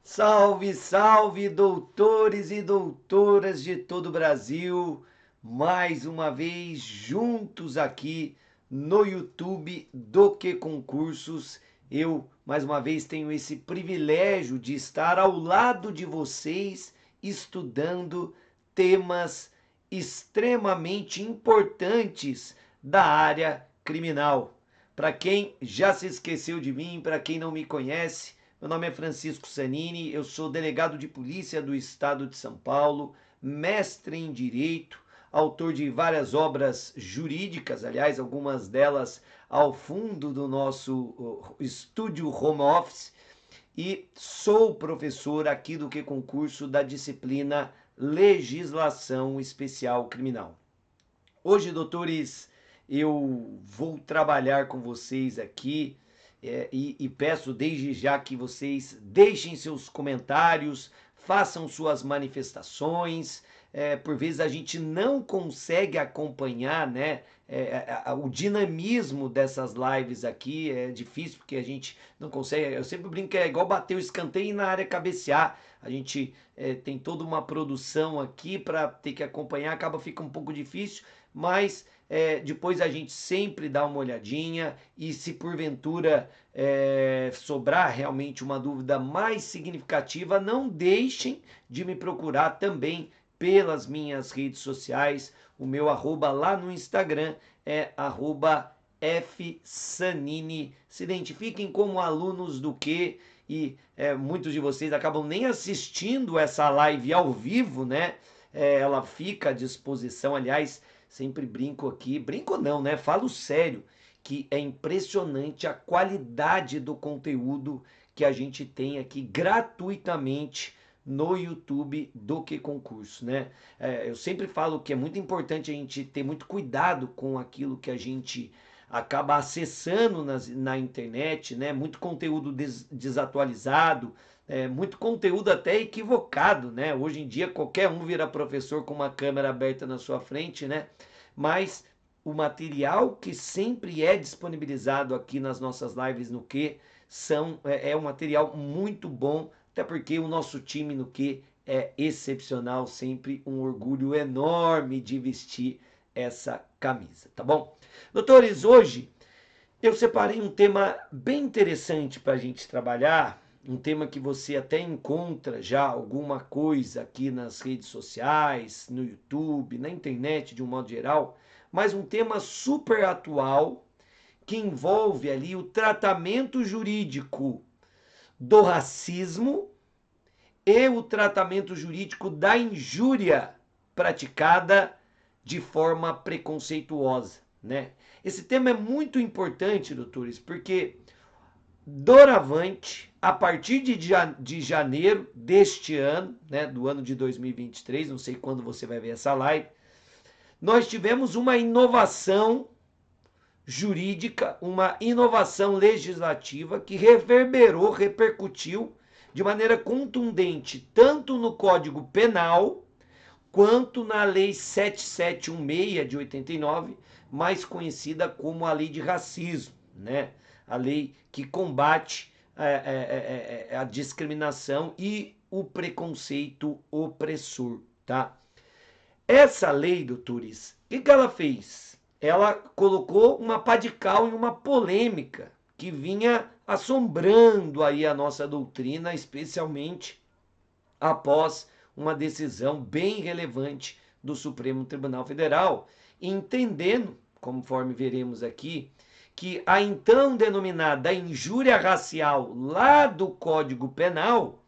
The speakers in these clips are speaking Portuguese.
Salve, salve, doutores e doutoras de todo o Brasil! Mais uma vez juntos aqui no YouTube do Que Concursos. Eu, mais uma vez, tenho esse privilégio de estar ao lado de vocês, estudando temas extremamente importantes da área criminal. Para quem já se esqueceu de mim, para quem não me conhece, meu nome é Francisco Sanini, eu sou delegado de polícia do estado de São Paulo, mestre em direito, autor de várias obras jurídicas, aliás, algumas delas ao fundo do nosso estúdio home office, e sou professor aqui do Que Concurso da disciplina Legislação Especial Criminal. Hoje, doutores, eu vou trabalhar com vocês aqui e peço desde já que vocês deixem seus comentários, façam suas manifestações. Por vezes a gente não consegue acompanhar, né, o dinamismo dessas lives aqui. É difícil porque a gente não consegue. Eu sempre brinco que é igual bater o escanteio e na área cabecear. A gente tem toda uma produção aqui para ter que acompanhar, acaba fica um pouco difícil, mas depois a gente sempre dá uma olhadinha e se porventura sobrar realmente uma dúvida mais significativa, não deixem de me procurar também pelas minhas redes sociais. O meu arroba lá no Instagram é arroba fsanini. Se identifiquem como alunos do que e muitos de vocês acabam nem assistindo essa live ao vivo, né? Ela fica à disposição, aliás, sempre brinco aqui, brinco não, né? Falo sério, que é impressionante a qualidade do conteúdo que a gente tem aqui gratuitamente no YouTube do Que Concurso, né? Eu sempre falo que é muito importante a gente ter muito cuidado com aquilo que a gente acaba acessando na internet, né? Muito conteúdo desatualizado, muito conteúdo até equivocado, né? Hoje em dia qualquer um vira professor com uma câmera aberta na sua frente, né? Mas o material que sempre é disponibilizado aqui nas nossas lives no Que é um material muito bom, até porque o nosso time no Que é excepcional, sempre um orgulho enorme de vestir essa camisa, tá bom? Doutores, hoje eu separei um tema bem interessante para a gente trabalhar, um tema que você até encontra já alguma coisa aqui nas redes sociais, no YouTube, na internet de um modo geral, mas um tema super atual que envolve ali o tratamento jurídico do racismo e o tratamento jurídico da injúria praticada de forma preconceituosa, né? Esse tema é muito importante, doutores, porque doravante, a partir de janeiro deste ano, né, do ano de 2023, não sei quando você vai ver essa live, nós tivemos uma inovação jurídica, uma inovação legislativa que reverberou, repercutiu de maneira contundente, tanto no Código Penal, quanto na Lei 7716 de 89, mais conhecida como a Lei de Racismo, né? A lei que combate a discriminação e o preconceito opressor, tá? Essa lei, doutores, o que ela fez? Ela colocou uma pá de cal em uma polêmica que vinha assombrando aí a nossa doutrina, especialmente após uma decisão bem relevante do Supremo Tribunal Federal, entendendo, conforme veremos aqui, que a então denominada injúria racial lá do Código Penal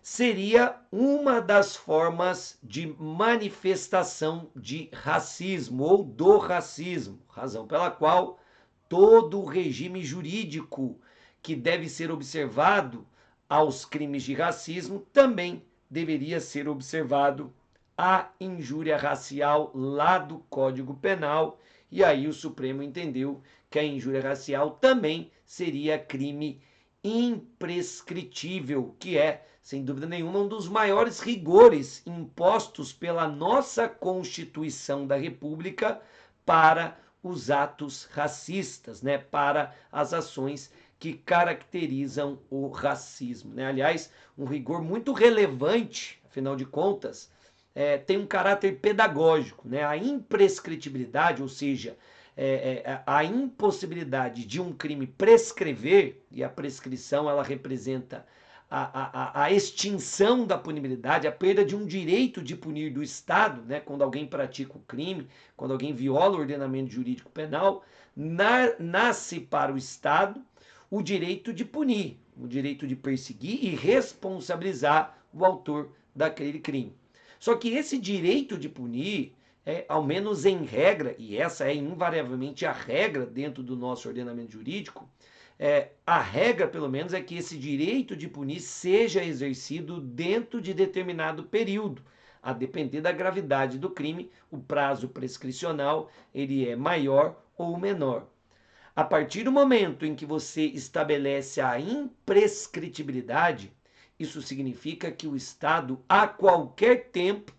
seria uma das formas de manifestação de racismo ou do racismo, razão pela qual todo o regime jurídico que deve ser observado aos crimes de racismo também deveria ser observado a injúria racial lá do Código Penal, e aí o Supremo entendeu que a injúria racial também seria crime imprescritível, que é, sem dúvida nenhuma, um dos maiores rigores impostos pela nossa Constituição da República para os atos racistas, né, para as ações que caracterizam o racismo, né? Aliás, um rigor muito relevante, afinal de contas, tem um caráter pedagógico, né? A imprescritibilidade, ou seja, a impossibilidade de um crime prescrever, e a prescrição ela representa a extinção da punibilidade, a perda de um direito de punir do Estado, né, quando alguém pratica o crime, quando alguém viola o ordenamento jurídico penal, nasce para o Estado o direito de punir, o direito de perseguir e responsabilizar o autor daquele crime. Só que esse direito de punir, ao menos em regra, e essa é invariavelmente a regra dentro do nosso ordenamento jurídico, a regra, pelo menos, é que esse direito de punir seja exercido dentro de determinado período. A depender da gravidade do crime, o prazo prescricional ele é maior ou menor. A partir do momento em que você estabelece a imprescritibilidade, isso significa que o Estado, a qualquer tempo,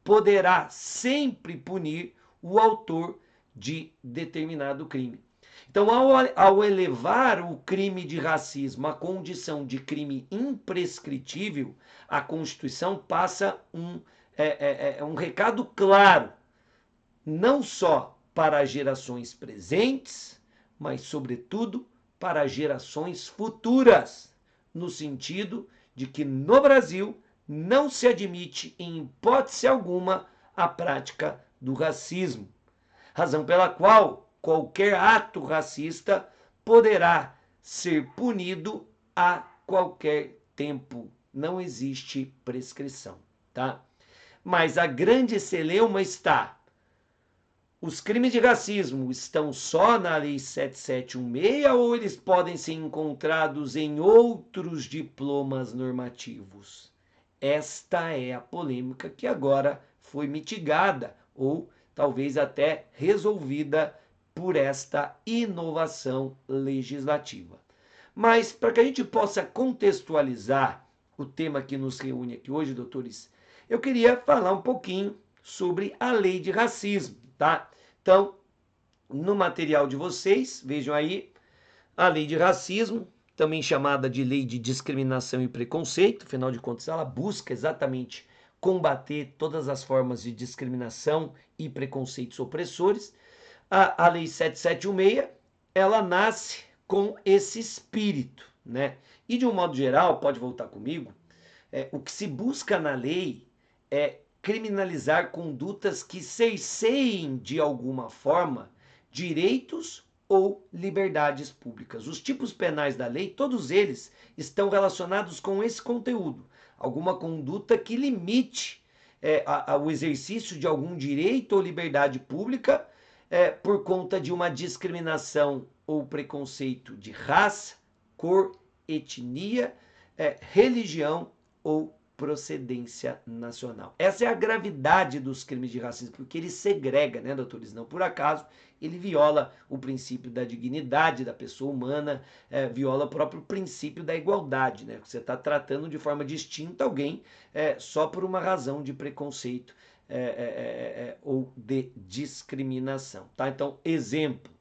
poderá sempre punir o autor de determinado crime. Então, ao elevar o crime de racismo à condição de crime imprescritível, a Constituição passa um recado claro, não só para as gerações presentes, mas, sobretudo, para as gerações futuras, no sentido de que no Brasil não se admite, em hipótese alguma, a prática do racismo. Razão pela qual qualquer ato racista poderá ser punido a qualquer tempo. Não existe prescrição, tá? Mas a grande celeuma está: os crimes de racismo estão só na Lei 7716 ou eles podem ser encontrados em outros diplomas normativos? Esta é a polêmica que agora foi mitigada ou talvez até resolvida por esta inovação legislativa. Mas para que a gente possa contextualizar o tema que nos reúne aqui hoje, doutores, eu queria falar um pouquinho sobre a lei de racismo, tá? Então, no material de vocês, vejam aí a lei de racismo, também chamada de lei de discriminação e preconceito, afinal de contas, ela busca exatamente combater todas as formas de discriminação e preconceitos opressores. A lei 7716, ela nasce com esse espírito, né? E de um modo geral, pode voltar comigo, o que se busca na lei é criminalizar condutas que cerceiem de alguma forma direitos ou liberdades públicas. Os tipos penais da lei, todos eles estão relacionados com esse conteúdo. Alguma conduta que limite o exercício de algum direito ou liberdade pública por conta de uma discriminação ou preconceito de raça, cor, etnia, religião ou procedência nacional. Essa é a gravidade dos crimes de racismo, porque ele segrega, né, doutores? Não por acaso, ele viola o princípio da dignidade da pessoa humana, viola o próprio princípio da igualdade, né? Você está tratando de forma distinta alguém só por uma razão de preconceito ou de discriminação, tá? Então, exemplo,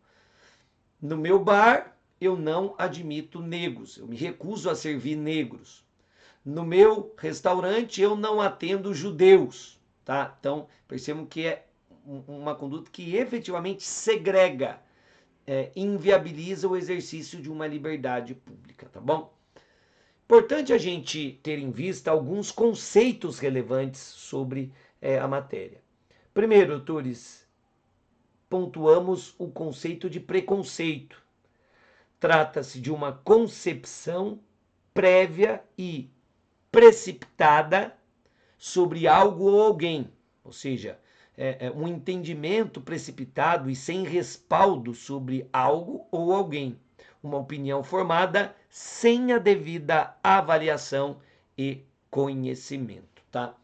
no meu bar eu não admito negros, eu me recuso a servir negros. No meu restaurante eu não atendo judeus, tá? Então, percebam que é uma conduta que efetivamente segrega, inviabiliza o exercício de uma liberdade pública, tá bom? Importante a gente ter em vista alguns conceitos relevantes sobre a matéria. Primeiro, doutores, pontuamos o conceito de preconceito. Trata-se de uma concepção prévia e precipitada sobre algo ou alguém, ou seja, um entendimento precipitado e sem respaldo sobre algo ou alguém, uma opinião formada sem a devida avaliação e conhecimento, tá?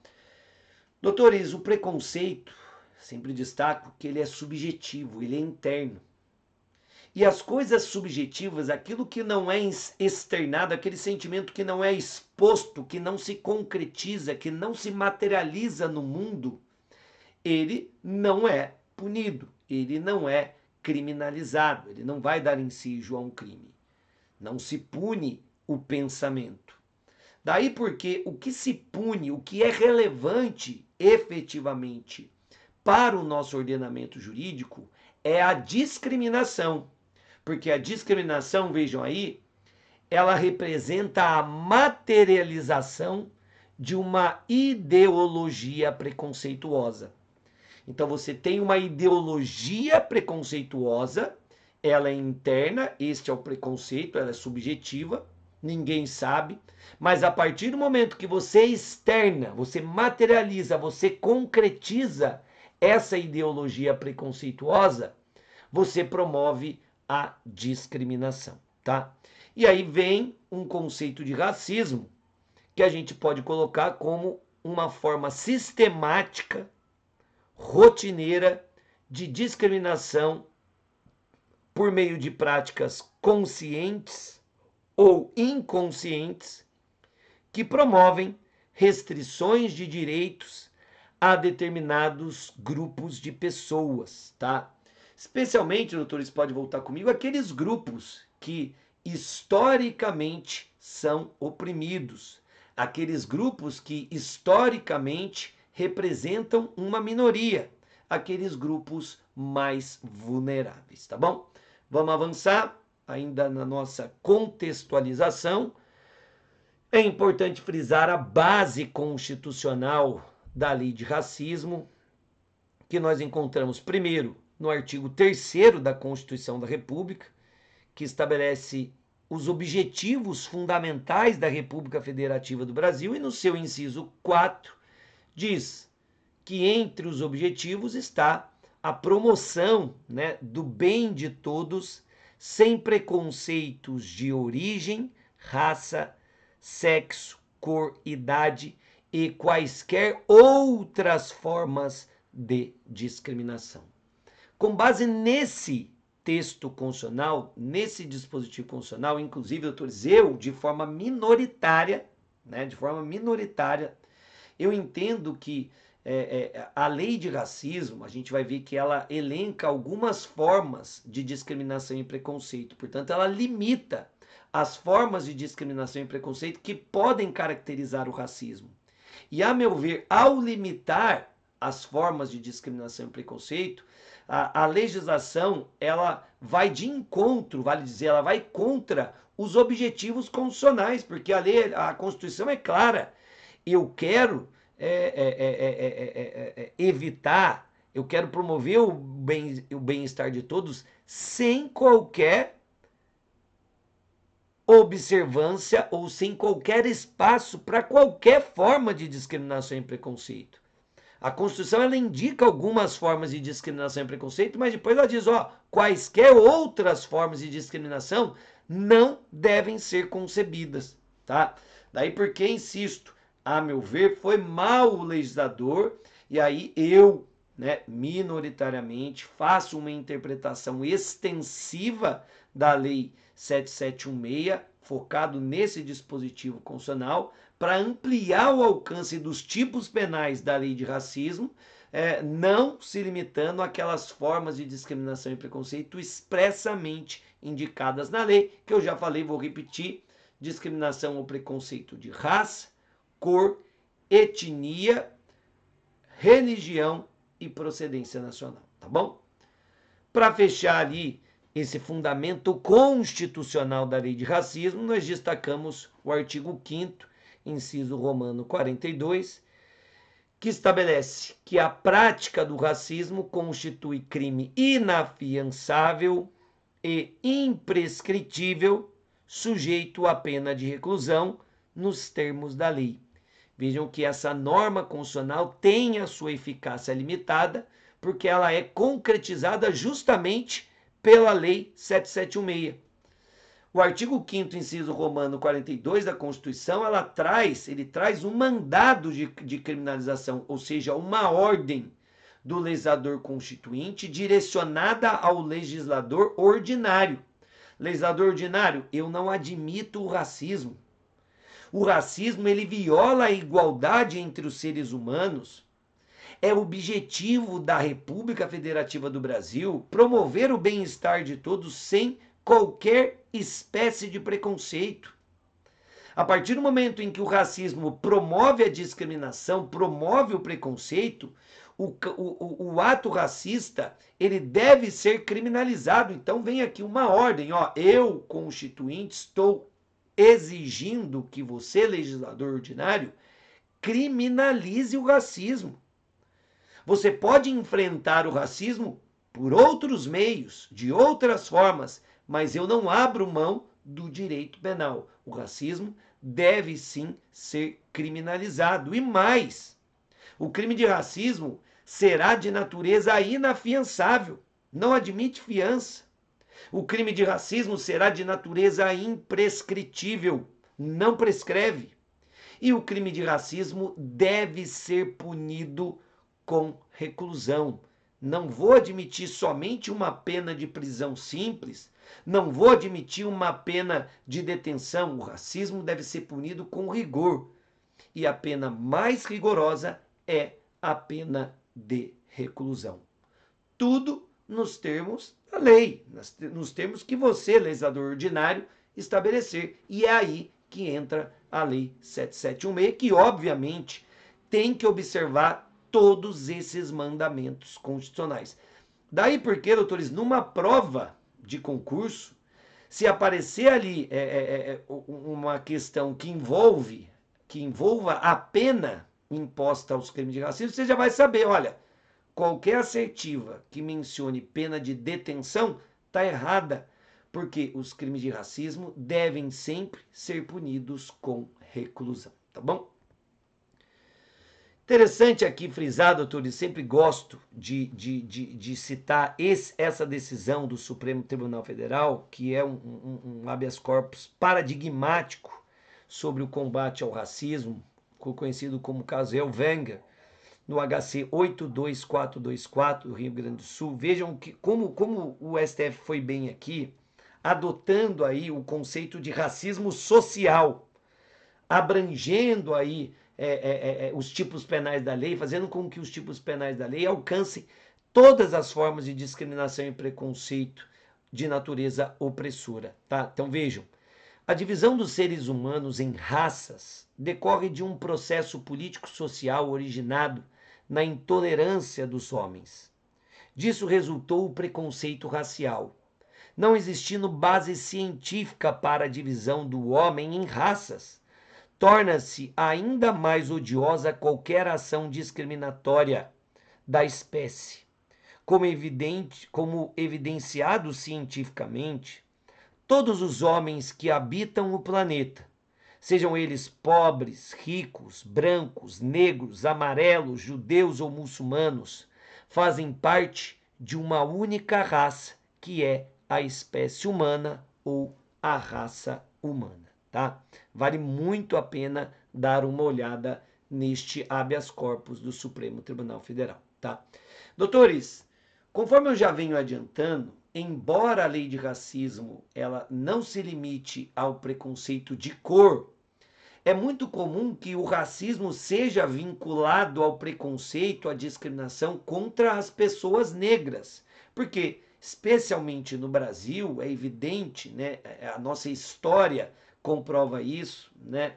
Doutores, o preconceito, sempre destaco que ele é subjetivo, ele é interno. E as coisas subjetivas, aquilo que não é externado, aquele sentimento que não é exposto, que não se concretiza, que não se materializa no mundo, ele não é punido, ele não é criminalizado, ele não vai dar ensejo a um crime. não se pune o pensamento. Daí porque o que se pune, o que é relevante efetivamente para o nosso ordenamento jurídico é a discriminação. Porque a discriminação, vejam aí, ela representa a materialização de uma ideologia preconceituosa. Então você tem uma ideologia preconceituosa, ela é interna, este é o preconceito, ela é subjetiva, ninguém sabe, mas a partir do momento que você externa, você materializa, você concretiza essa ideologia preconceituosa, você promove a discriminação, tá? E aí vem um conceito de racismo que a gente pode colocar como uma forma sistemática, rotineira de discriminação por meio de práticas conscientes ou inconscientes que promovem restrições de direitos a determinados grupos de pessoas, tá? Especialmente, doutores, pode voltar comigo, aqueles grupos que historicamente são oprimidos, aqueles grupos que historicamente representam uma minoria, aqueles grupos mais vulneráveis, tá bom? Vamos avançar ainda na nossa contextualização. É importante frisar a base constitucional da lei de racismo, que nós encontramos primeiro no artigo 3º da Constituição da República, que estabelece os objetivos fundamentais da República Federativa do Brasil, e no seu inciso 4 diz que entre os objetivos está a promoção, né, do bem de todos, sem preconceitos de origem, raça, sexo, cor, idade e quaisquer outras formas de discriminação. Com base nesse texto constitucional, nesse dispositivo constitucional, inclusive, doutores, eu, de forma minoritária, eu entendo que a lei de racismo, a gente vai ver que ela elenca algumas formas de discriminação e preconceito. Portanto, ela limita as formas de discriminação e preconceito que podem caracterizar o racismo. E, a meu ver, ao limitar as formas de discriminação e preconceito, a legislação ela vai de encontro, vale dizer, ela vai contra os objetivos constitucionais, porque a Constituição é clara. Eu quero evitar, eu quero promover o bem-estar de todos sem qualquer observância ou sem qualquer espaço para qualquer forma de discriminação e preconceito. A Constituição ela indica algumas formas de discriminação e preconceito, mas depois ela diz, quaisquer outras formas de discriminação não devem ser concebidas, tá? Daí porque, insisto, a meu ver, foi mal o legislador, e aí eu, minoritariamente, faço uma interpretação extensiva da Lei 7716, focado nesse dispositivo constitucional, para ampliar o alcance dos tipos penais da lei de racismo, não se limitando àquelas formas de discriminação e preconceito expressamente indicadas na lei, que eu já falei, vou repetir: discriminação ou preconceito de raça, cor, etnia, religião e procedência nacional, tá bom? Para fechar ali esse fundamento constitucional da lei de racismo, nós destacamos o artigo 5º, inciso romano 42, que estabelece que a prática do racismo constitui crime inafiançável e imprescritível, sujeito à pena de reclusão nos termos da lei. Vejam que essa norma constitucional tem a sua eficácia limitada, porque ela é concretizada justamente pela Lei 7716. O artigo 5º, inciso romano 42 da Constituição, ele traz um mandado de criminalização, ou seja, uma ordem do legislador constituinte direcionada ao legislador ordinário. Legislador ordinário, eu não admito o racismo. O racismo, ele viola a igualdade entre os seres humanos. É objetivo da República Federativa do Brasil promover o bem-estar de todos sem qualquer espécie de preconceito. A partir do momento em que o racismo promove a discriminação, promove o preconceito, o ato racista, ele deve ser criminalizado. Então vem aqui uma ordem, ó, eu, constituinte, estou exigindo que você, legislador ordinário, criminalize o racismo. Você pode enfrentar o racismo por outros meios, de outras formas, mas eu não abro mão do direito penal. O racismo deve sim ser criminalizado. E mais, o crime de racismo será de natureza inafiançável, não admite fiança. O crime de racismo será de natureza imprescritível, não prescreve. E o crime de racismo deve ser punido com reclusão. Não vou admitir somente uma pena de prisão simples, não vou admitir uma pena de detenção. O racismo deve ser punido com rigor. E a pena mais rigorosa é a pena de reclusão. Tudo nos termos da lei, nos termos que você, legislador ordinário, estabelecer. E é aí que entra a Lei 7716, que obviamente tem que observar todos esses mandamentos constitucionais. Daí porque, doutores, numa prova de concurso, se aparecer ali uma questão que envolva a pena imposta aos crimes de racismo, você já vai saber, olha, qualquer assertiva que mencione pena de detenção está errada, porque os crimes de racismo devem sempre ser punidos com reclusão, tá bom? Interessante aqui frisar, doutores, sempre gosto de citar essa decisão do Supremo Tribunal Federal, que é um habeas corpus paradigmático sobre o combate ao racismo, conhecido como caso Elvenger, no HC 82424 do Rio Grande do Sul. Vejam como o STF foi bem aqui, adotando aí o conceito de racismo social, abrangendo aí os tipos penais da lei, fazendo com que os tipos penais da lei alcancem todas as formas de discriminação e preconceito de natureza opressora. Tá? Então vejam, a divisão dos seres humanos em raças decorre de um processo político-social originado na intolerância dos homens. Disso resultou o preconceito racial, não existindo base científica para a divisão do homem em raças. Torna-se ainda mais odiosa qualquer ação discriminatória da espécie. Como evidenciado cientificamente, todos os homens que habitam o planeta, sejam eles pobres, ricos, brancos, negros, amarelos, judeus ou muçulmanos, fazem parte de uma única raça, que é a espécie humana ou a raça humana, tá? Vale muito a pena dar uma olhada neste habeas corpus do Supremo Tribunal Federal, tá? Doutores, conforme eu já venho adiantando, embora a lei de racismo ela não se limite ao preconceito de cor, é muito comum que o racismo seja vinculado ao preconceito, à discriminação contra as pessoas negras, porque especialmente no Brasil, é evidente, né, a nossa história comprova isso, né,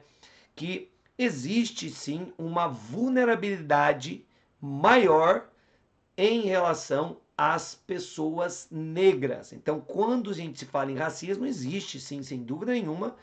que existe sim uma vulnerabilidade maior em relação às pessoas negras. Então, quando a gente se fala em racismo, existe sim, sem dúvida nenhuma,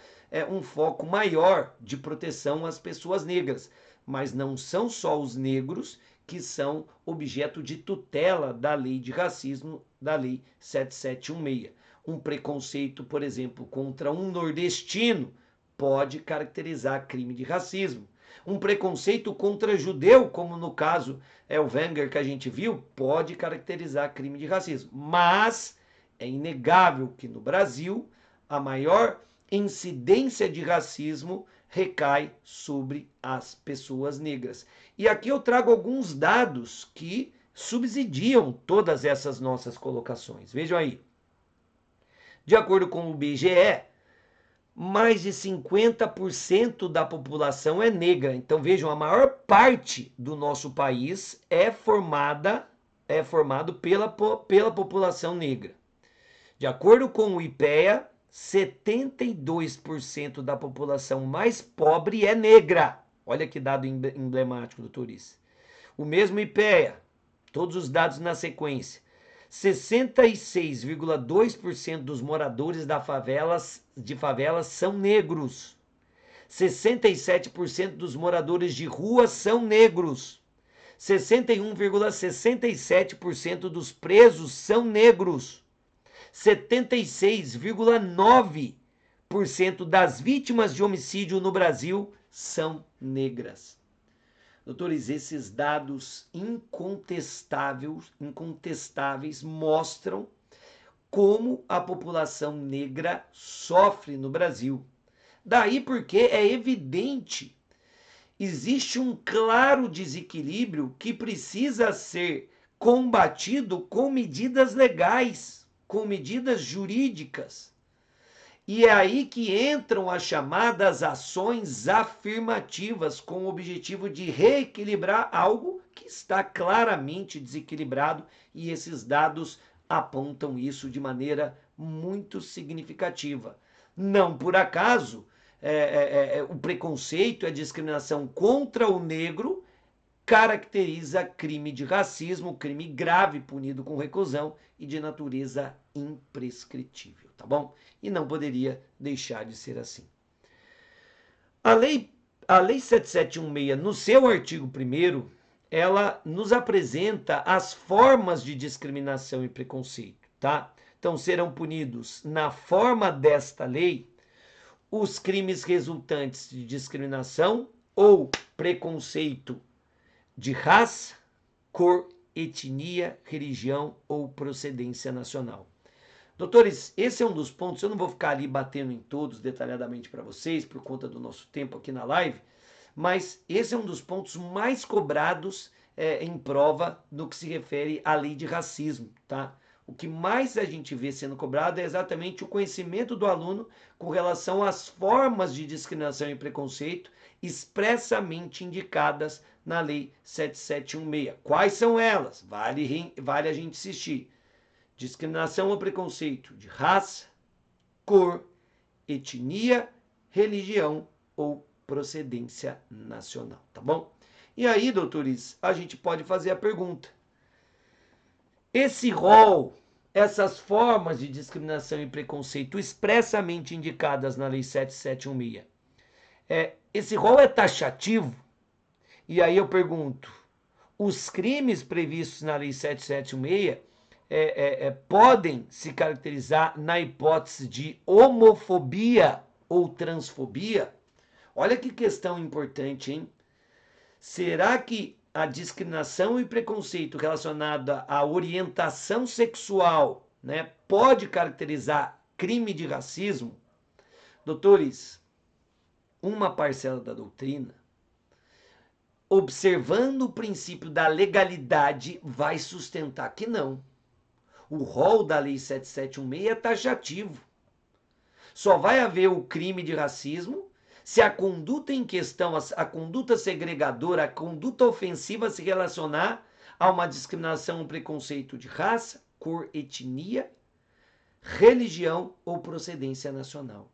um foco maior de proteção às pessoas negras, mas não são só os negros que são objeto de tutela da lei de racismo, da lei 7716. Um preconceito, por exemplo, contra um nordestino pode caracterizar crime de racismo. Um preconceito contra judeu, como no caso Elvenger que a gente viu, pode caracterizar crime de racismo. Mas é inegável que no Brasil a maior incidência de racismo recai sobre as pessoas negras. E aqui eu trago alguns dados que subsidiam todas essas nossas colocações. Vejam aí. De acordo com o IBGE, mais de 50% da população é negra. Então vejam, a maior parte do nosso país é formado pela população negra. De acordo com o IPEA, 72% da população mais pobre é negra. Olha que dado emblemático, doutores. O mesmo IPEA, todos os dados na sequência. 66,2% dos moradores de favelas são negros. 67% dos moradores de rua são negros. 61,67% dos presos são negros. 76,9% das vítimas de homicídio no Brasil são negras. Doutores, esses dados incontestáveis mostram como a população negra sofre no Brasil. Daí porque é evidente, existe um claro desequilíbrio que precisa ser combatido com medidas legais, com medidas jurídicas. E é aí que entram as chamadas ações afirmativas, com o objetivo de reequilibrar algo que está claramente desequilibrado, e esses dados apontam isso de maneira muito significativa. Não por acaso, o preconceito e a discriminação contra o negro caracteriza crime de racismo, crime grave, punido com reclusão e de natureza imprescritível, tá bom? E não poderia deixar de ser assim. A lei 7716, no seu artigo 1º, ela nos apresenta as formas de discriminação e preconceito, tá? Então, serão punidos, na forma desta lei, os crimes resultantes de discriminação ou preconceito de raça, cor, etnia, religião ou procedência nacional. Doutores, esse é um dos pontos, eu não vou ficar ali batendo em todos detalhadamente para vocês, por conta do nosso tempo aqui na live, mas esse é um dos pontos mais cobrados em prova no que se refere à lei de racismo, tá? O que mais a gente vê sendo cobrado é exatamente o conhecimento do aluno com relação às formas de discriminação e preconceito expressamente indicadas na Lei 7716. Quais são elas? Vale a gente insistir. Discriminação ou preconceito de raça, cor, etnia, religião ou procedência nacional, tá bom? E aí, doutores, a gente pode fazer a pergunta. Esse rol, essas formas de discriminação e preconceito expressamente indicadas na Lei 7716, esse rol é taxativo? E aí eu pergunto, os crimes previstos na Lei 7716 podem se caracterizar na hipótese de homofobia ou transfobia? Olha que questão importante, hein? Será que a discriminação e preconceito relacionada à orientação sexual, né, pode caracterizar crime de racismo? Doutores, uma parcela da doutrina, observando o princípio da legalidade, vai sustentar que não. O rol da Lei 7716 é taxativo. Só vai haver o crime de racismo se a conduta em questão, a conduta segregadora, a conduta ofensiva se relacionar a uma discriminação ou preconceito de raça, cor, etnia, religião ou procedência nacional.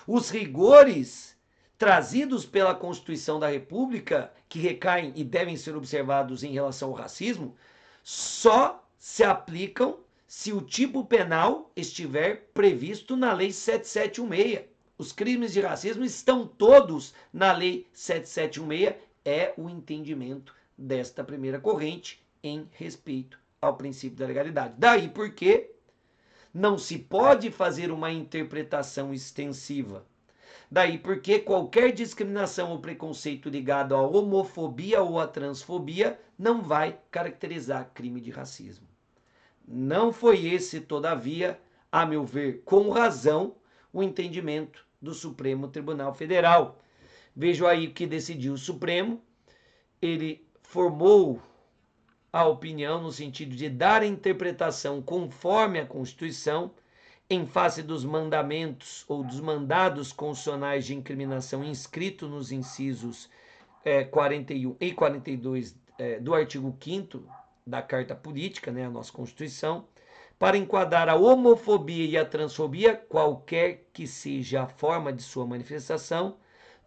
Os rigores trazidos pela Constituição da República, que recaem e devem ser observados em relação ao racismo, só se aplicam se o tipo penal estiver previsto na Lei 7716. Os crimes de racismo estão todos na Lei 7716, é o entendimento desta primeira corrente em respeito ao princípio da legalidade. Daí porque não se pode fazer uma interpretação extensiva. Daí porque qualquer discriminação ou preconceito ligado à homofobia ou à transfobia não vai caracterizar crime de racismo. Não foi esse, todavia, a meu ver, com razão, o entendimento do Supremo Tribunal Federal. Vejo aí o que decidiu o Supremo. Ele formou a opinião no sentido de dar a interpretação conforme a Constituição, em face dos mandamentos ou dos mandados constitucionais de incriminação inscrito nos incisos 41 e 42 do artigo 5º da Carta Política, né, a nossa Constituição, para enquadrar a homofobia e a transfobia, qualquer que seja a forma de sua manifestação,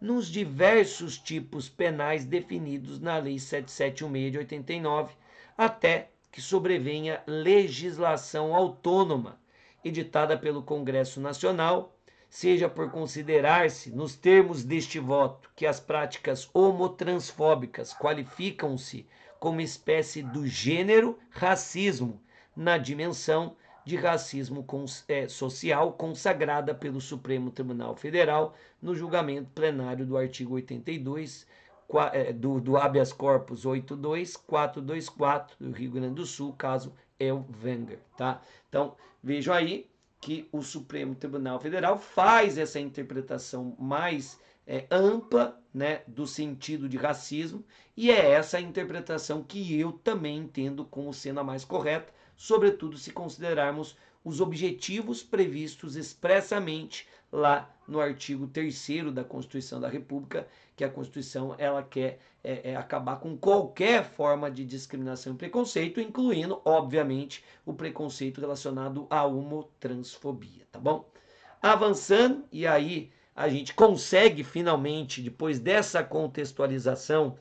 nos diversos tipos penais definidos na Lei 7716 de 89, até que sobrevenha legislação autônoma editada pelo Congresso Nacional, seja por considerar-se, nos termos deste voto, que as práticas homotransfóbicas qualificam-se como espécie do gênero racismo, na dimensão de racismo social consagrada pelo Supremo Tribunal Federal no julgamento plenário do artigo 82 do habeas corpus 82424 do Rio Grande do Sul, caso Elvanger, tá? Então, vejam aí que o Supremo Tribunal Federal faz essa interpretação mais ampla, né, do sentido de racismo, e é essa a interpretação que eu também entendo como sendo a mais correta, sobretudo se considerarmos os objetivos previstos expressamente lá no artigo 3º da Constituição da República, que a Constituição ela quer acabar com qualquer forma de discriminação e preconceito, incluindo, obviamente, o preconceito relacionado à homotransfobia, tá bom? Avançando, e aí a gente consegue finalmente, depois dessa contextualização,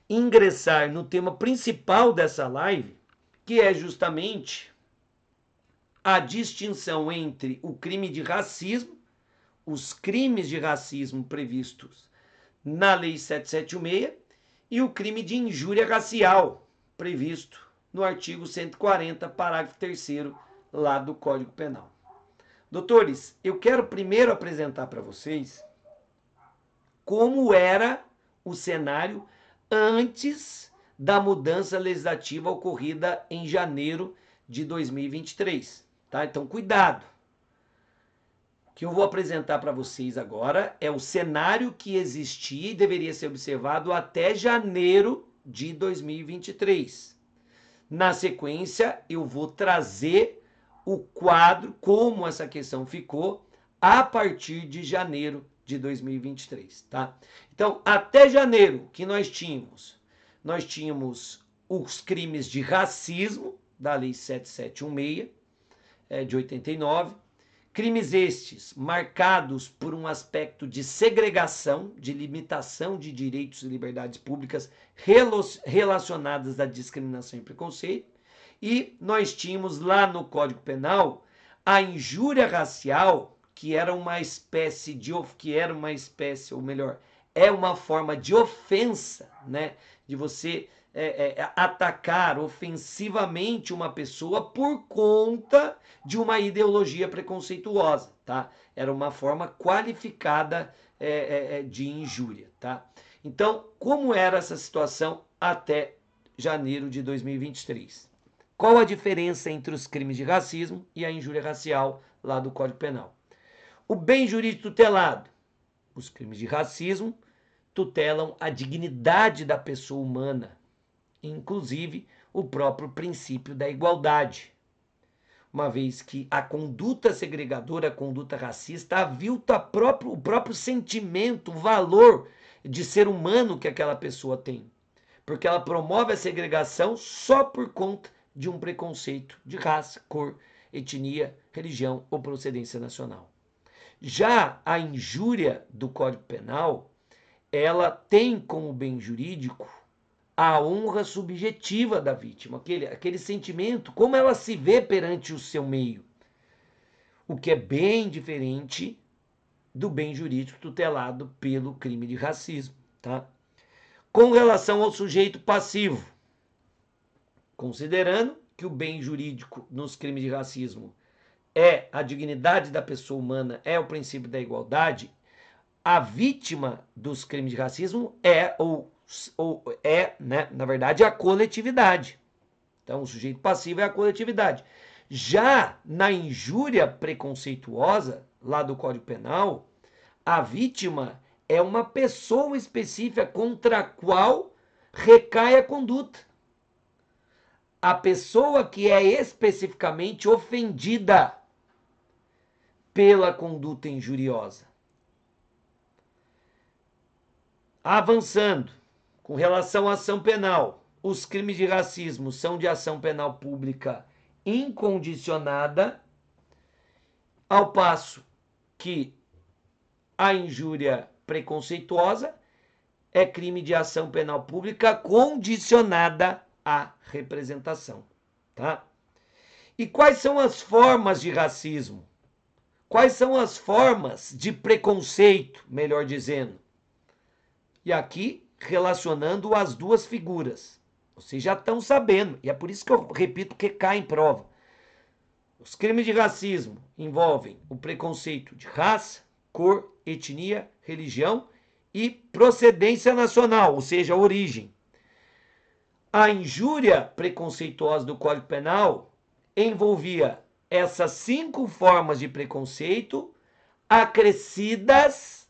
ingressar no tema principal dessa live, que é justamente a distinção entre o crime de racismo, os crimes de racismo previstos na Lei 7716 e o crime de injúria racial previsto no artigo 140, parágrafo 3º lá do Código Penal. Doutores, eu quero primeiro apresentar para vocês como era o cenário antes da mudança legislativa ocorrida em janeiro de 2023. Tá? Então, cuidado. O que eu vou apresentar para vocês agora é o cenário que existia e deveria ser observado até janeiro de 2023. Na sequência, eu vou trazer o quadro, como essa questão ficou, a partir de janeiro de 2023, tá? Então, até janeiro, que nós tínhamos os crimes de racismo, da Lei 7716, de 89, crimes estes marcados por um aspecto de segregação, de limitação de direitos e liberdades públicas relacionadas à discriminação e preconceito, e nós tínhamos lá no Código Penal a injúria racial, que era uma espécie, ou melhor, é uma forma de ofensa, né? De você atacar ofensivamente uma pessoa por conta de uma ideologia preconceituosa, tá? Era uma forma qualificada de injúria, tá? Então, como era essa situação até janeiro de 2023? Qual a diferença entre os crimes de racismo e a injúria racial lá do Código Penal? O bem jurídico tutelado. Os crimes de racismo tutelam a dignidade da pessoa humana, inclusive o próprio princípio da igualdade, uma vez que a conduta segregadora, a conduta racista, avilta o próprio sentimento, o valor de ser humano que aquela pessoa tem, porque ela promove a segregação só por conta de um preconceito de raça, cor, etnia, religião ou procedência nacional. Já a injúria do Código Penal, ela tem como bem jurídico a honra subjetiva da vítima, aquele sentimento, como ela se vê perante o seu meio, o que é bem diferente do bem jurídico tutelado pelo crime de racismo, tá? Com relação ao sujeito passivo, considerando que o bem jurídico nos crimes de racismo é a dignidade da pessoa humana, é o princípio da igualdade, a vítima dos crimes de racismo né, na verdade, a coletividade. Então, o sujeito passivo é a coletividade. Já na injúria preconceituosa, lá do Código Penal, a vítima é uma pessoa específica contra a qual recai a conduta. A pessoa que é especificamente ofendida pela conduta injuriosa. Avançando, com relação à ação penal, os crimes de racismo são de ação penal pública incondicionada, ao passo que a injúria preconceituosa é crime de ação penal pública condicionada à representação, tá? E quais são as formas de racismo? Quais são as formas de preconceito, melhor dizendo? E aqui, relacionando as duas figuras. Vocês já estão sabendo, e é por isso que eu repito que cai em prova. Os crimes de racismo envolvem o preconceito de raça, cor, etnia, religião e procedência nacional, ou seja, origem. A injúria preconceituosa do Código Penal envolvia essas 5 formas de preconceito acrescidas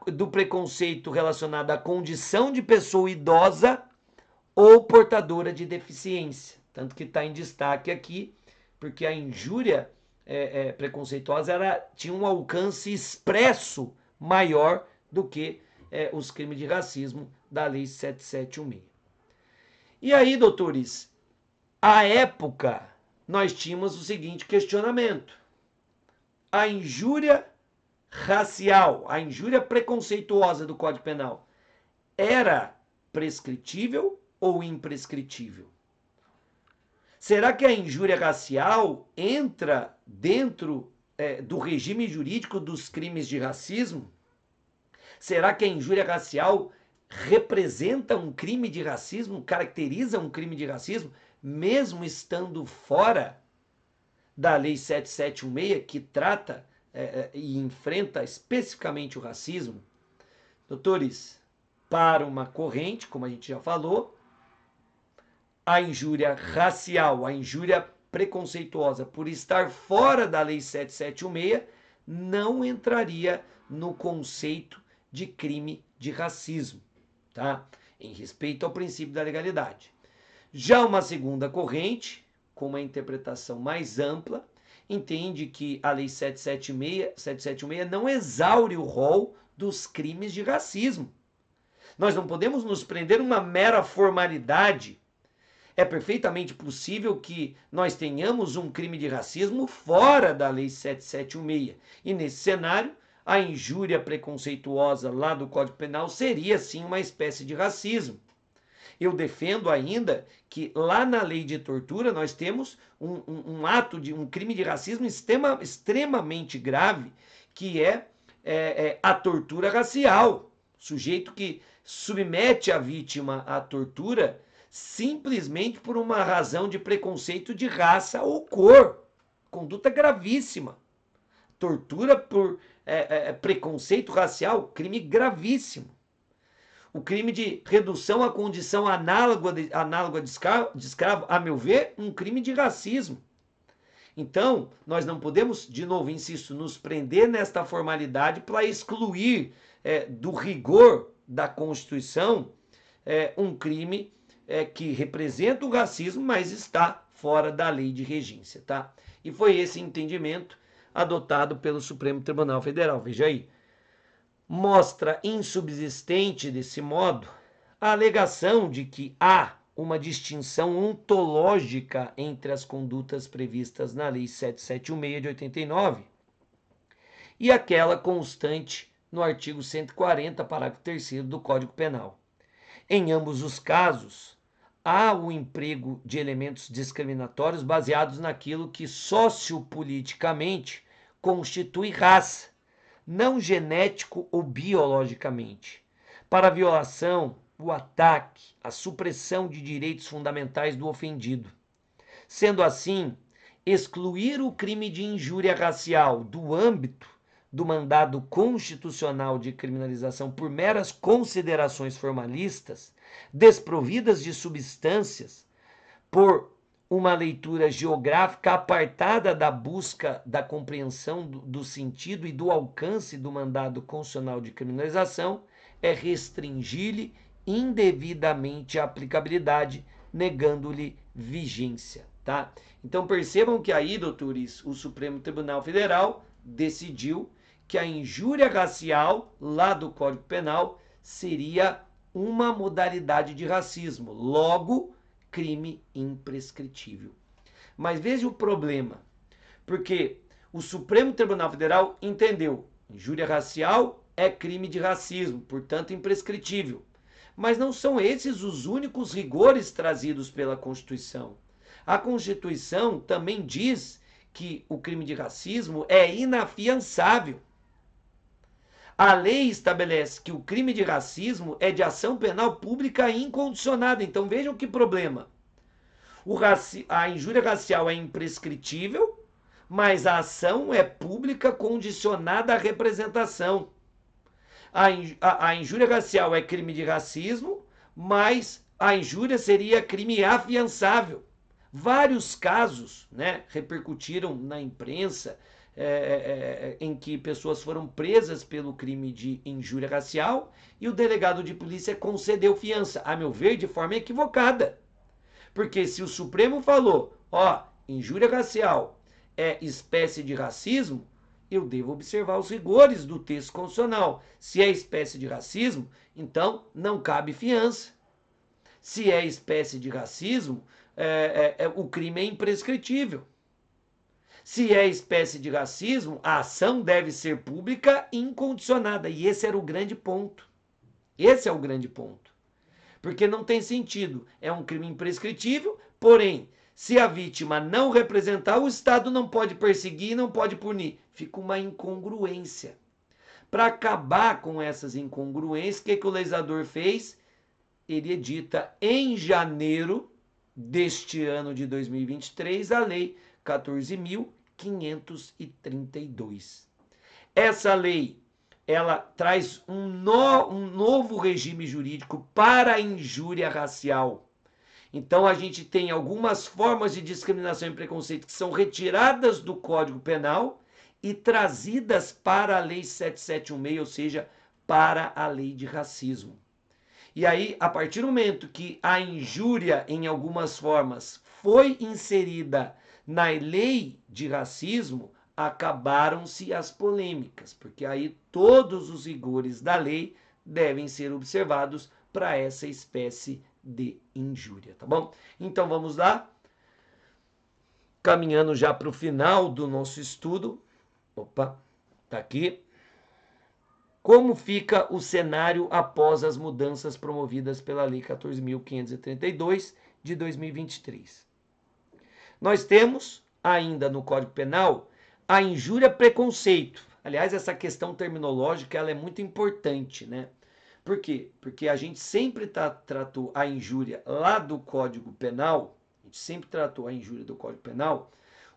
do preconceito relacionado à condição de pessoa idosa ou portadora de deficiência. Tanto que está em destaque aqui, porque a injúria preconceituosa tinha um alcance expresso maior do que os crimes de racismo da Lei 7716. E aí, doutores, à época, nós tínhamos o seguinte questionamento. A injúria racial, a injúria preconceituosa do Código Penal, era prescritível ou imprescritível? Será que a injúria racial entra dentro do regime jurídico dos crimes de racismo? Será que a injúria racial representa um crime de racismo, caracteriza um crime de racismo, mesmo estando fora da Lei 7716, que trata e enfrenta especificamente o racismo? Doutores, para uma corrente, como a gente já falou, a injúria racial, a injúria preconceituosa, por estar fora da Lei 7716, não entraria no conceito de crime de racismo, tá? Em respeito ao princípio da legalidade. Já uma segunda corrente, com uma interpretação mais ampla, entende que a Lei 776 não exaure o rol dos crimes de racismo. Nós não podemos nos prender uma mera formalidade. É perfeitamente possível que nós tenhamos um crime de racismo fora da Lei 7716. E nesse cenário, a injúria preconceituosa lá do Código Penal seria sim uma espécie de racismo. Eu defendo ainda que lá na lei de tortura nós temos um ato de um crime de racismo extremamente grave, que é a tortura racial. Sujeito que submete a vítima à tortura simplesmente por uma razão de preconceito de raça ou cor. Conduta gravíssima. Tortura por preconceito racial, crime gravíssimo. O crime de redução à condição análoga de escravo, a meu ver, um crime de racismo. Então, nós não podemos, de novo, insisto, nos prender nesta formalidade para excluir do rigor da Constituição um crime que representa o racismo, mas está fora da lei de regência, tá? E foi esse entendimento adotado pelo Supremo Tribunal Federal. Veja aí. Mostra insubsistente, desse modo, a alegação de que há uma distinção ontológica entre as condutas previstas na Lei 776 de 89 e aquela constante no artigo 140, parágrafo 3º do Código Penal. Em ambos os casos, há o emprego de elementos discriminatórios baseados naquilo que sociopoliticamente constitui raça, não genético ou biologicamente, para a violação, o ataque, a supressão de direitos fundamentais do ofendido. Sendo assim, excluir o crime de injúria racial do âmbito do mandado constitucional de criminalização por meras considerações formalistas, desprovidas de substâncias, por uma leitura geográfica apartada da busca da compreensão do sentido e do alcance do mandado constitucional de criminalização, é restringir-lhe indevidamente a aplicabilidade, negando-lhe vigência, tá? Então percebam que aí, doutores, o Supremo Tribunal Federal decidiu que a injúria racial, lá do Código Penal, seria uma modalidade de racismo, logo, crime imprescritível. Mas veja o problema, porque o Supremo Tribunal Federal entendeu: injúria racial é crime de racismo, portanto imprescritível. Mas não são esses os únicos rigores trazidos pela Constituição. A Constituição também diz que o crime de racismo é inafiançável. A lei estabelece que o crime de racismo é de ação penal pública incondicionada. Então vejam que problema. A injúria racial é imprescritível, mas a ação é pública condicionada à representação. A injúria racial é crime de racismo, mas a injúria seria crime afiançável. Vários casos, né, repercutiram na imprensa em que pessoas foram presas pelo crime de injúria racial e o delegado de polícia concedeu fiança, a meu ver, de forma equivocada. Porque se o Supremo falou, ó, injúria racial é espécie de racismo, eu devo observar os rigores do texto constitucional. Se é espécie de racismo, então não cabe fiança. Se é espécie de racismo, o crime é imprescritível. Se é espécie de racismo, a ação deve ser pública e incondicionada. E esse era o grande ponto. Esse é o grande ponto. Porque não tem sentido. É um crime imprescritível, porém, se a vítima não representar, o Estado não pode perseguir, não pode punir. Fica uma incongruência. Para acabar com essas incongruências, o que o legislador fez? Ele edita em janeiro deste ano de 2023 a Lei 14.532. Essa lei, ela traz um novo regime jurídico para a injúria racial. Então a gente tem algumas formas de discriminação e preconceito que são retiradas do Código Penal e trazidas para a Lei 7716, ou seja, para a lei de racismo. E aí, a partir do momento que a injúria, em algumas formas, foi inserida na lei de racismo, acabaram-se as polêmicas, porque aí todos os rigores da lei devem ser observados para essa espécie de injúria, tá bom? Então vamos lá, caminhando já para o final do nosso estudo. Opa, tá aqui. Como fica o cenário após as mudanças promovidas pela Lei 14.532 de 2023? Nós temos ainda no Código Penal a injúria preconceito. Aliás, essa questão terminológica ela é muito importante, né? Por quê? Porque a gente sempre tratou a injúria lá do Código Penal, a gente sempre tratou a injúria do Código Penal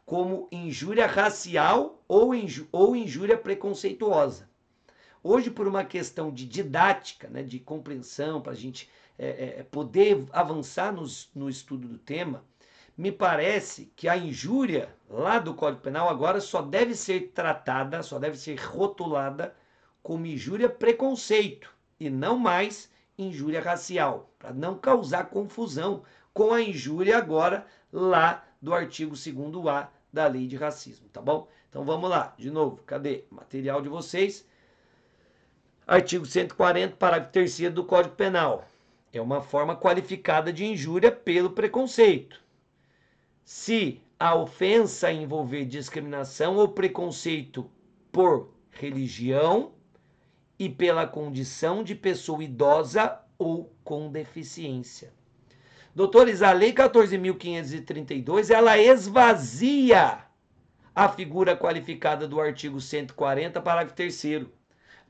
como injúria racial ou injúria preconceituosa. Hoje, por uma questão de didática, né, de compreensão, para a gente poder avançar no estudo do tema, me parece que a injúria lá do Código Penal agora só deve ser tratada, só deve ser rotulada como injúria preconceito e não mais injúria racial, para não causar confusão com a injúria agora lá do artigo 2º-A da Lei de Racismo, tá bom? Então vamos lá, de novo, cadê o material de vocês? Artigo 140, parágrafo 3º do Código Penal. É uma forma qualificada de injúria pelo preconceito. Se a ofensa envolver discriminação ou preconceito por religião e pela condição de pessoa idosa ou com deficiência. Doutores, a Lei 14.532, ela esvazia a figura qualificada do artigo 140, parágrafo 3º.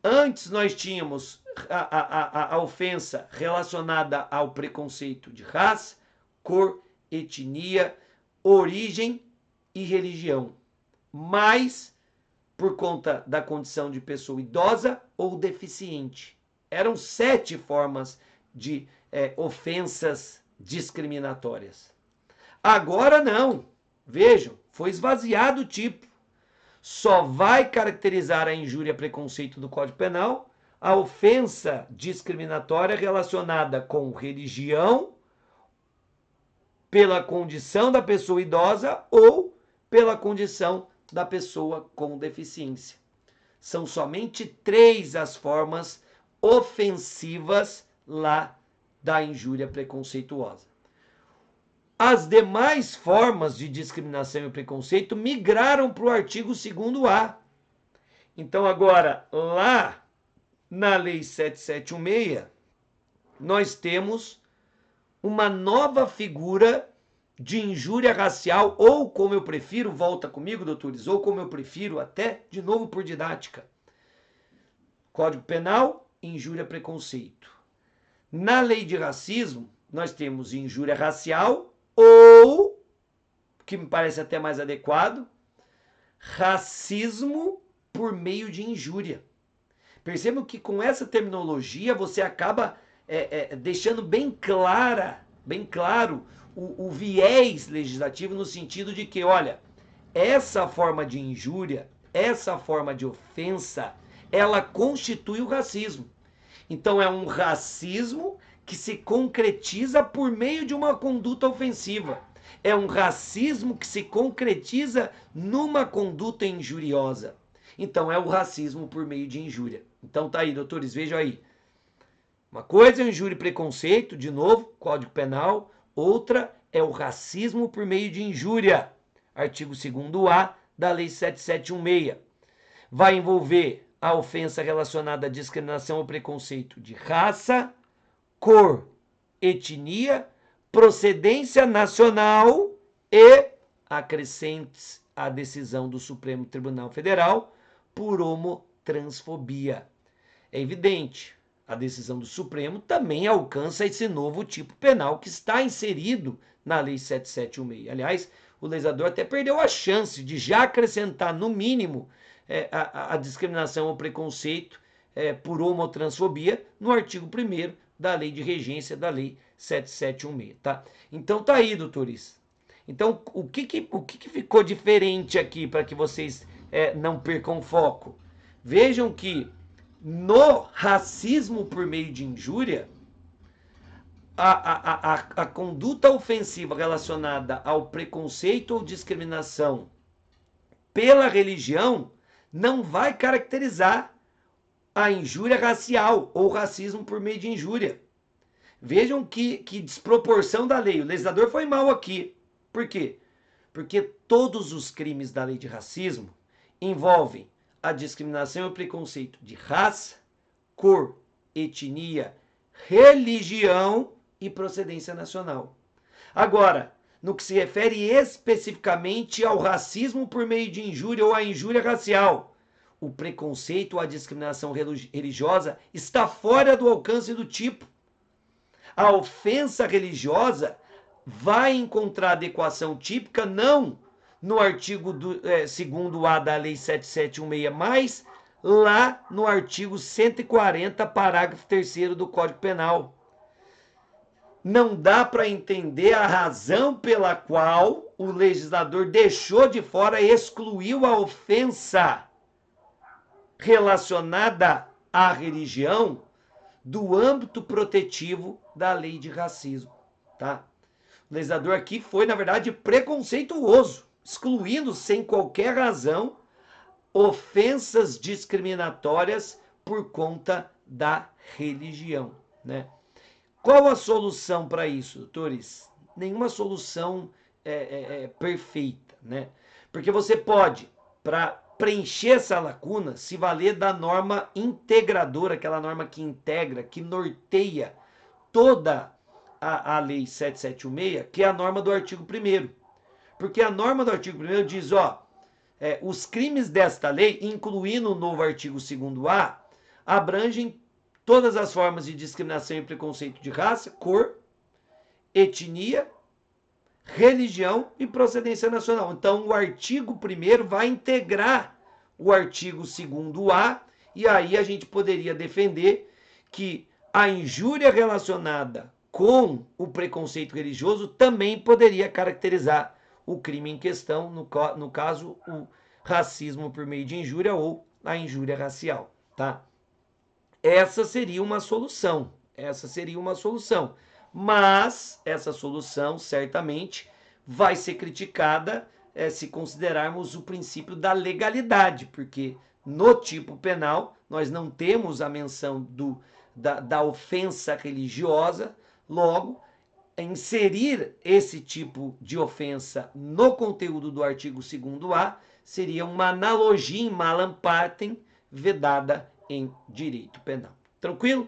Antes nós tínhamos a ofensa relacionada ao preconceito de raça, cor, etnia, origem e religião, mas por conta da condição de pessoa idosa ou deficiente. Eram 7 formas de ofensas discriminatórias. Agora não. Vejam, foi esvaziado o tipo. Só vai caracterizar a injúria preconceito do Código Penal a ofensa discriminatória relacionada com religião, pela condição da pessoa idosa ou pela condição da pessoa com deficiência. São somente 3 as formas ofensivas lá da injúria preconceituosa. As demais formas de discriminação e preconceito migraram para o artigo 2º-A. Então, agora, lá na Lei 7716, nós temos uma nova figura de injúria racial, ou como eu prefiro, volta comigo, doutores, ou como eu prefiro, até de novo por didática. Código Penal, injúria, preconceito. Na lei de racismo, nós temos injúria racial ou, que me parece até mais adequado, racismo por meio de injúria. Percebam que com essa terminologia você acaba deixando bem claro o viés legislativo no sentido de que, olha, essa forma de injúria, essa forma de ofensa, ela constitui o racismo. Então é um racismo que se concretiza por meio de uma conduta ofensiva. É um racismo que se concretiza numa conduta injuriosa. Então é o racismo por meio de injúria. Então tá aí, doutores, vejam aí. Uma coisa é o injúria e preconceito, de novo, Código Penal. Outra é o racismo por meio de injúria, artigo 2º-A da Lei 7716. Vai envolver a ofensa relacionada à discriminação ou preconceito de raça, cor, etnia, procedência nacional e acrescentes à decisão do Supremo Tribunal Federal por homotransfobia. É evidente, a decisão do Supremo também alcança esse novo tipo penal que está inserido na Lei 7716. Aliás, o legislador até perdeu a chance de já acrescentar, no mínimo, a discriminação ou preconceito por homotransfobia no artigo 1º da Lei de Regência da Lei 7716. Tá? Então tá aí, doutores. Então, o que ficou diferente aqui para que vocês não percam foco? Vejam que no racismo por meio de injúria, a conduta ofensiva relacionada ao preconceito ou discriminação pela religião não vai caracterizar a injúria racial ou racismo por meio de injúria. Vejam que desproporção da lei. O legislador foi mal aqui. Por quê? Porque todos os crimes da lei de racismo envolvem a discriminação e o preconceito de raça, cor, etnia, religião e procedência nacional. Agora, no que se refere especificamente ao racismo por meio de injúria ou à injúria racial, o preconceito ou a discriminação religiosa está fora do alcance do tipo. A ofensa religiosa vai encontrar adequação típica não no artigo 2º-A da Lei 7716, mas lá no artigo 140, parágrafo 3º do Código Penal. Não dá para entender a razão pela qual o legislador deixou de fora, excluiu a ofensa relacionada à religião do âmbito protetivo da lei de racismo, tá? O legislador aqui foi, na verdade, preconceituoso, excluindo sem qualquer razão ofensas discriminatórias por conta da religião, né? Qual a solução para isso, doutores? Nenhuma solução perfeita, né? Porque você pode, para preencher essa lacuna, se valer da norma integradora, aquela norma que integra, que norteia toda a Lei 7716, que é a norma do artigo 1º. Porque a norma do artigo 1º diz, os crimes desta lei, incluindo o novo artigo 2º-A, abrangem todas as formas de discriminação e preconceito de raça, cor, etnia, religião e procedência nacional. Então, o artigo 1º vai integrar o artigo 2º-A, e aí a gente poderia defender que a injúria relacionada com o preconceito religioso também poderia caracterizar o crime em questão, no caso, o racismo por meio de injúria ou a injúria racial, tá? Essa seria uma solução, mas essa solução certamente vai ser criticada se considerarmos o princípio da legalidade, porque no tipo penal nós não temos a menção da ofensa religiosa, logo inserir esse tipo de ofensa no conteúdo do artigo 2º-A seria uma analogia em malam partem vedada em direito penal. Tranquilo?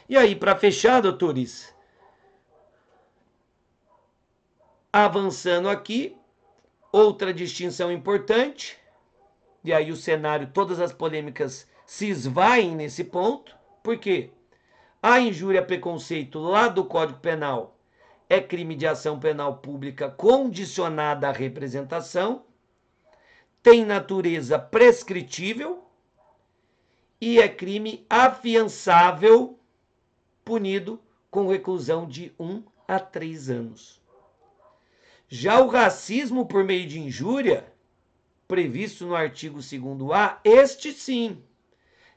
E aí, para fechar, doutores, avançando aqui, outra distinção importante, e aí o cenário, todas as polêmicas se esvaem nesse ponto, porque a injúria preconceito lá do Código Penal é crime de ação penal pública condicionada à representação, tem natureza prescritível e é crime afiançável, punido com reclusão de 1 a 3 anos. Já o racismo por meio de injúria, previsto no artigo 2º-A, este sim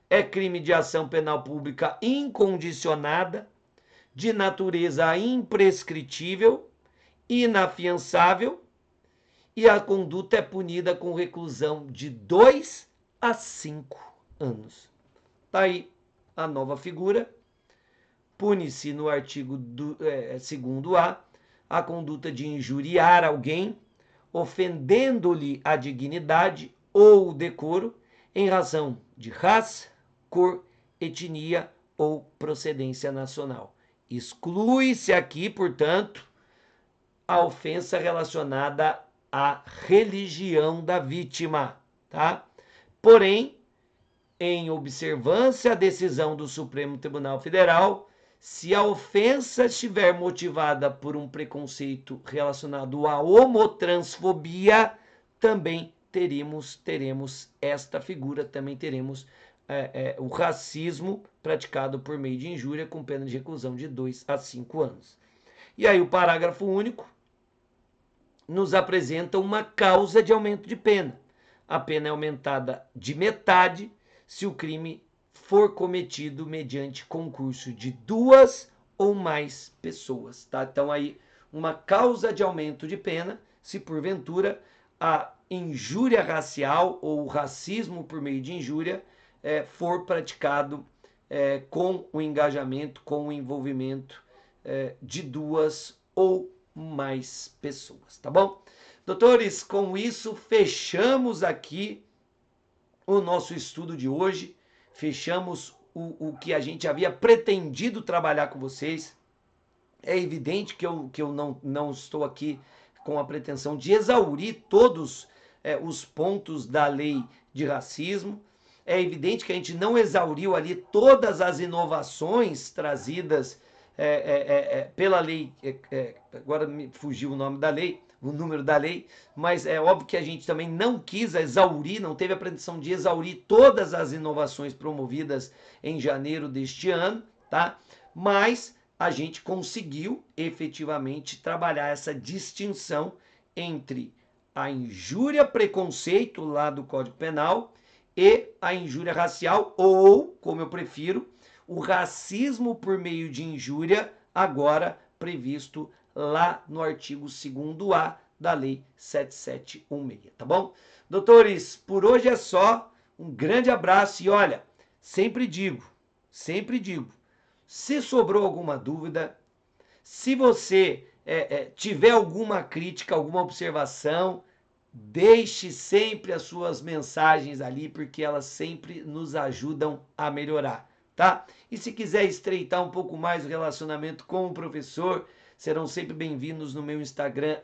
é crime de ação penal pública incondicionada, de natureza imprescritível, inafiançável, e a conduta é punida com reclusão de 2 a 5 anos. Tá aí a nova figura. Pune-se no artigo 2º-A a conduta de injuriar alguém, ofendendo-lhe a dignidade ou o decoro, em razão de raça, cor, etnia ou procedência nacional. Exclui-se aqui, portanto, a ofensa relacionada à religião da vítima, tá? Porém, em observância à decisão do Supremo Tribunal Federal, se a ofensa estiver motivada por um preconceito relacionado à homotransfobia, também teremos esta figura, também teremos o racismo praticado por meio de injúria com pena de reclusão de 2 a 5 anos. E aí o parágrafo único nos apresenta uma causa de aumento de pena. A pena é aumentada de metade se o crime for cometido mediante concurso de 2 ou mais pessoas, tá? Então aí uma causa de aumento de pena se porventura a injúria racial ou o racismo por meio de injúria for praticado com o engajamento, com o envolvimento de 2 ou mais pessoas, tá bom? Doutores, com isso fechamos aqui o nosso estudo de hoje, fechamos o que a gente havia pretendido trabalhar com vocês. É evidente que eu não estou aqui com a pretensão de exaurir todos os pontos da lei de racismo. É evidente que a gente não exauriu ali todas as inovações trazidas pela lei, agora me fugiu o nome da lei, o número da lei, mas é óbvio que a gente também não quis exaurir, não teve a pretensão de exaurir todas as inovações promovidas em janeiro deste ano, tá? Mas a gente conseguiu efetivamente trabalhar essa distinção entre a injúria preconceito lá do Código Penal e a injúria racial, ou, como eu prefiro, o racismo por meio de injúria, agora previsto lá no artigo 2º-A da Lei 7716, tá bom? Doutores, por hoje é só. Um grande abraço e olha, sempre digo, se sobrou alguma dúvida, se você tiver alguma crítica, alguma observação, deixe sempre as suas mensagens ali, porque elas sempre nos ajudam a melhorar, tá? E se quiser estreitar um pouco mais o relacionamento com o professor, serão sempre bem-vindos no meu Instagram,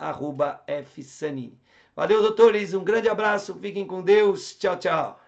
@fsanini. Valeu, doutores, um grande abraço, fiquem com Deus, tchau, tchau.